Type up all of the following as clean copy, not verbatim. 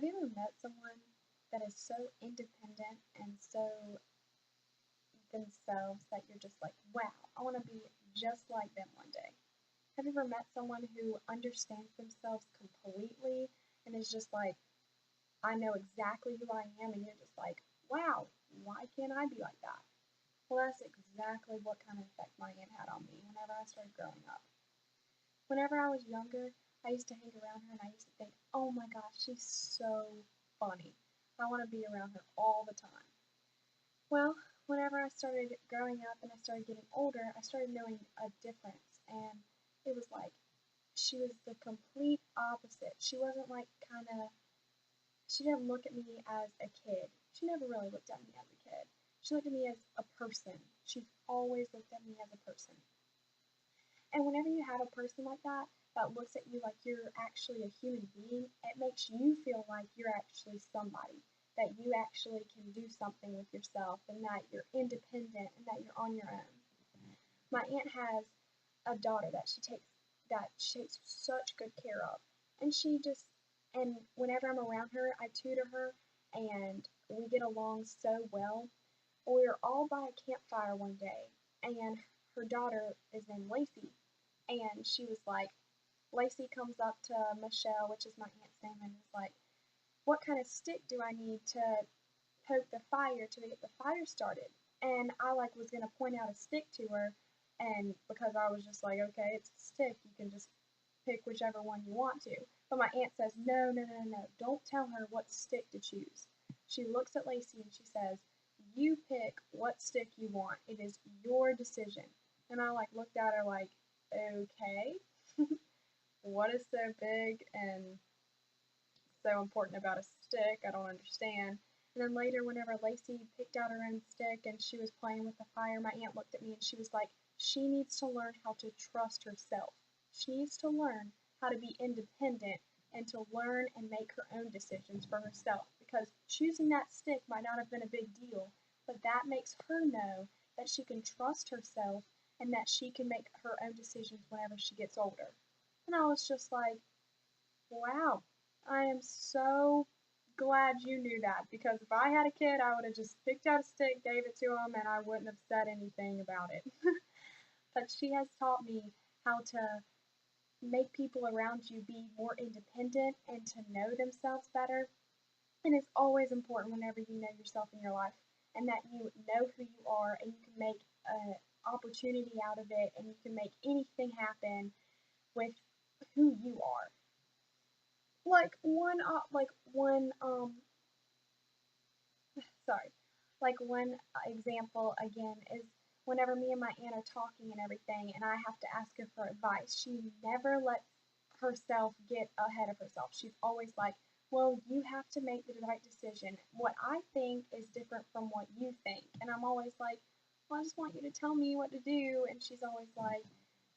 Have you ever met someone that is so independent and so themselves that you're just like, wow, I want to be just like them one day? Have you ever met someone who understands themselves completely and is just like, I know exactly who I am, and you're just like, wow, why can't I be like that? Well, that's exactly what kind of effect my aunt had on me whenever I started growing up. Whenever I was younger, I used to hang around her and I used to think, oh my gosh, she's so funny. I want to be around her all the time. Well, whenever I started growing up and I started getting older, I started knowing a difference. And it was like she was the complete opposite. She wasn't like she didn't look at me as a kid. She never really looked at me as a kid. She looked at me as a person. She's always looked at me as a person. And whenever you have a person like that, that looks at you like you're actually a human being, it makes you feel like you're actually somebody, that you actually can do something with yourself and that you're independent and that you're on your own. My aunt has a daughter that she takes such good care of. And and whenever I'm around her, I tutor her and we get along so well. We were all by a campfire one day and her daughter is named Lacey, and she was like, Lacey comes up to Michelle, which is my aunt's name, and was like, what kind of stick do I need to poke the fire to get the fire started? And I like was gonna point out a stick to her, and because I was just like, okay, it's a stick, you can just pick whichever one you want to. But my aunt says, no, no, no, no, don't tell her what stick to choose. She looks at Lacey and she says, you pick what stick you want. It is your decision. And I like looked at her like, okay, what is so big and so important about a stick? I don't understand. And then later, whenever Lacey picked out her own stick and she was playing with the fire, my aunt looked at me and she was like, she needs to learn how to trust herself. She needs to learn how to be independent and to learn and make her own decisions for herself, because choosing that stick might not have been a big deal, but that makes her know that she can trust herself and that she can make her own decisions whenever she gets older. And I was just like, wow, I am so glad you knew that, because if I had a kid, I would have just picked out a stick, gave it to him, and I wouldn't have said anything about it. But she has taught me how to make people around you be more independent and to know themselves better. And it's always important whenever you know yourself in your life and that you know who you are and you can make an opportunity out of it and you can make anything happen with who you are. Like one sorry, like one example again is whenever me and my aunt are talking and everything and I have to ask her for advice, she never lets herself get ahead of herself. She's always like, well, you have to make the right decision. What I think is different from what you think. And I'm always like, well, I just want you to tell me what to do. And she's always like,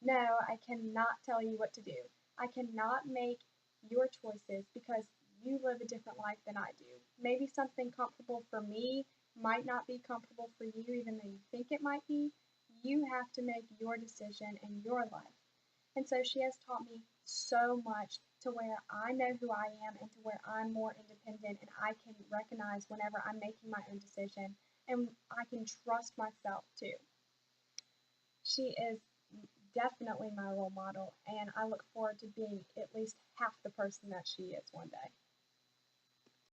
no, I cannot tell you what to do. I cannot make your choices because you live a different life than I do. Maybe something comfortable for me might not be comfortable for you, even though you think it might be. You have to make your decision in your life. And so she has taught me so much to where I know who I am and to where I'm more independent and I can recognize whenever I'm making my own decision and I can trust myself too. She is definitely my role model and I look forward to being at least half the person that she is one day.